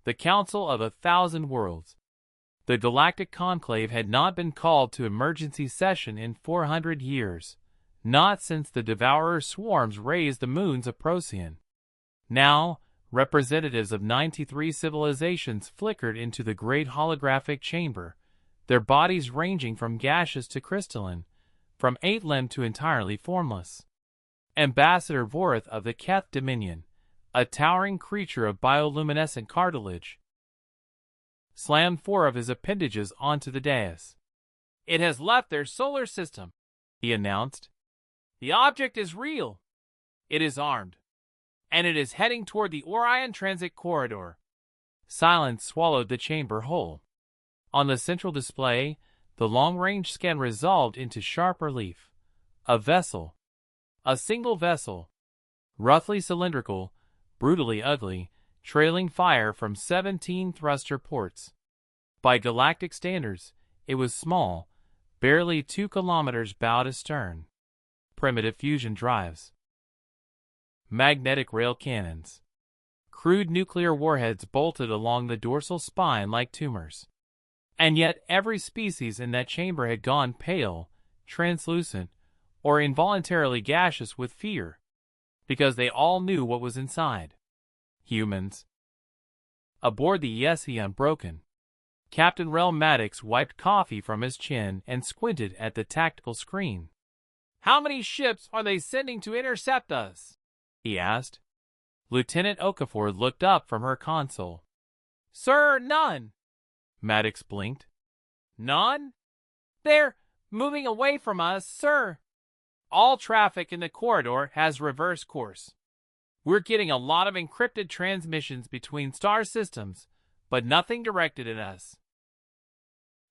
The Council of 1,000 Worlds. The Galactic Conclave had not been called to emergency session in 400 years, not since the Devourer swarms razed the moons of Procyon. Now, representatives of 93 civilizations flickered into the great holographic chamber, their bodies ranging from gaseous to crystalline, from eight-limbed to entirely formless. Ambassador Vorith of the Keth Dominion, a towering creature of bioluminescent cartilage, slammed 4 of his appendages onto the dais. "It has left their solar system," he announced. "The object is real. It is armed. And it is heading toward the Orion Transit Corridor." Silence swallowed the chamber whole. On the central display, the long-range scan resolved into sharp relief. A vessel. A single vessel. Roughly cylindrical, brutally ugly, trailing fire from 17 thruster ports. By galactic standards, it was small, barely 2 kilometers bow to stern. Primitive fusion drives. Magnetic rail cannons. Crude nuclear warheads bolted along the dorsal spine like tumors. And yet every species in that chamber had gone pale, translucent, or involuntarily gaseous with fear, because they all knew what was inside. Humans. Aboard the ESE Unbroken, Captain Rel Maddox wiped coffee from his chin and squinted at the tactical screen. "How many ships are they sending to intercept us?" he asked. Lieutenant Okafor looked up from her console. "Sir, none." Maddox blinked. "None? They're moving away from us, sir. All traffic in the corridor has reverse course. We're getting a lot of encrypted transmissions between star systems, but nothing directed at us."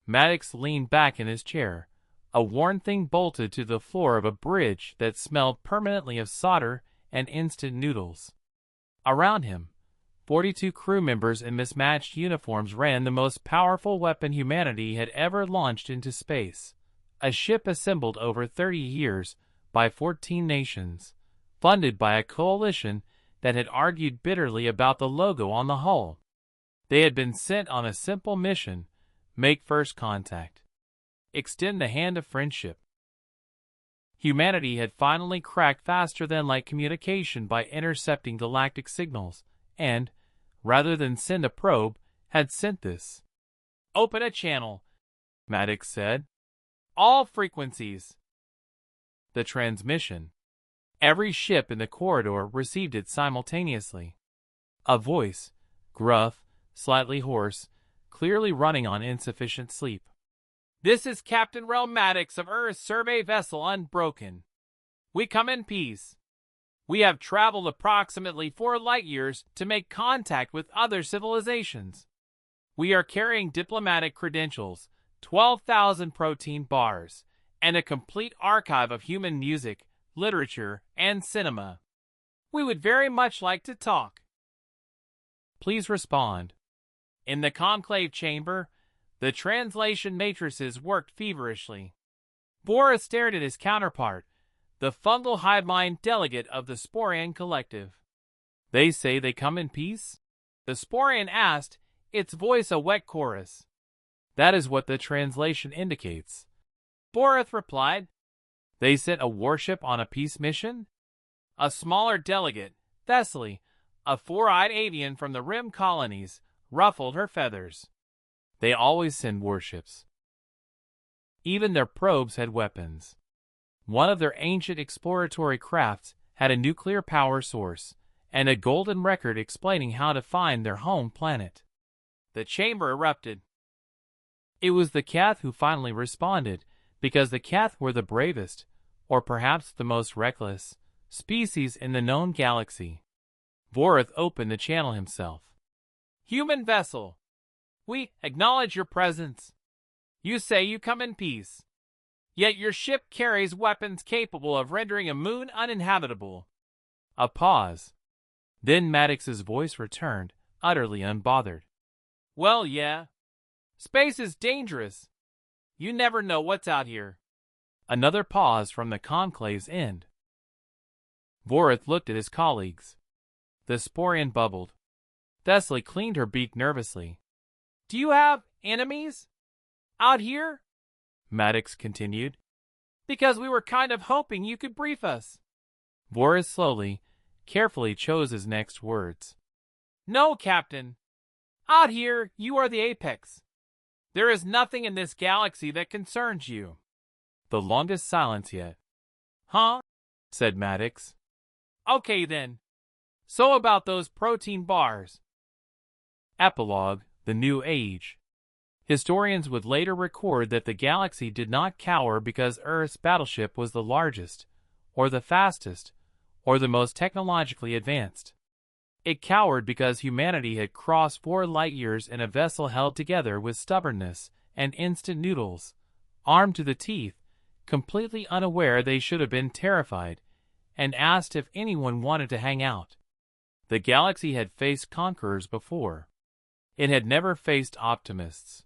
Maddox leaned back in his chair, a worn thing bolted to the floor of a bridge that smelled permanently of solder and instant noodles. Around him, 42 crew members in mismatched uniforms ran the most powerful weapon humanity had ever launched into space, a ship assembled over 30 years by 14 nations, funded by a coalition that had argued bitterly about the logo on the hull. They had been sent on a simple mission: make first contact. Extend the hand of friendship. Humanity had finally cracked faster-than-light communication by intercepting galactic signals, and, rather than send a probe, had sent this. "Open a channel," Maddox said. "All frequencies." The transmission. Every ship in the corridor received it simultaneously. A voice, gruff, slightly hoarse, clearly running on insufficient sleep. "This is Captain Rel Maddox of Earth's survey vessel Unbroken. We come in peace. We have traveled approximately 4 light-years to make contact with other civilizations. We are carrying diplomatic credentials, 12,000 protein bars, and a complete archive of human music, literature, and cinema. We would very much like to talk. Please respond." In the conclave chamber, the translation matrices worked feverishly. Boris stared at his counterpart, the fungal hive mind delegate of the Sporian Collective. "They say they come in peace?" the Sporian asked, its voice a wet chorus. "That is what the translation indicates," Boris replied. "They sent a warship on a peace mission?" A smaller delegate, Thessaly, a 4-eyed avian from the Rim colonies, ruffled her feathers. "They always send warships. Even their probes had weapons. One of their ancient exploratory crafts had a nuclear power source, and a golden record explaining how to find their home planet." The chamber erupted. It was the Cath who finally responded, because the Cath were the bravest, or perhaps the most reckless, species in the known galaxy. Vorith opened the channel himself. "Human vessel, we acknowledge your presence. You say you come in peace. Yet your ship carries weapons capable of rendering a moon uninhabitable." A pause. Then Maddox's voice returned, utterly unbothered. "Well, yeah. Space is dangerous. You never know what's out here." Another pause from the conclave's end. Vorith looked at his colleagues. The Sporian bubbled. Thessaly cleaned her beak nervously. "Do you have enemies out here?" Maddox continued. "Because we were kind of hoping you could brief us." Voris slowly, carefully chose his next words. "No, Captain. Out here, you are the apex. There is nothing in this galaxy that concerns you." The longest silence yet. "Huh?" said Maddox. "Okay then. So about those protein bars." Epilogue: The New Age. Historians would later record that the galaxy did not cower because Earth's battleship was the largest, or the fastest, or the most technologically advanced. It cowered because humanity had crossed 4 light-years in a vessel held together with stubbornness and instant noodles, armed to the teeth, completely unaware they should have been terrified, and asked if anyone wanted to hang out. The galaxy had faced conquerors before. It had never faced optimists.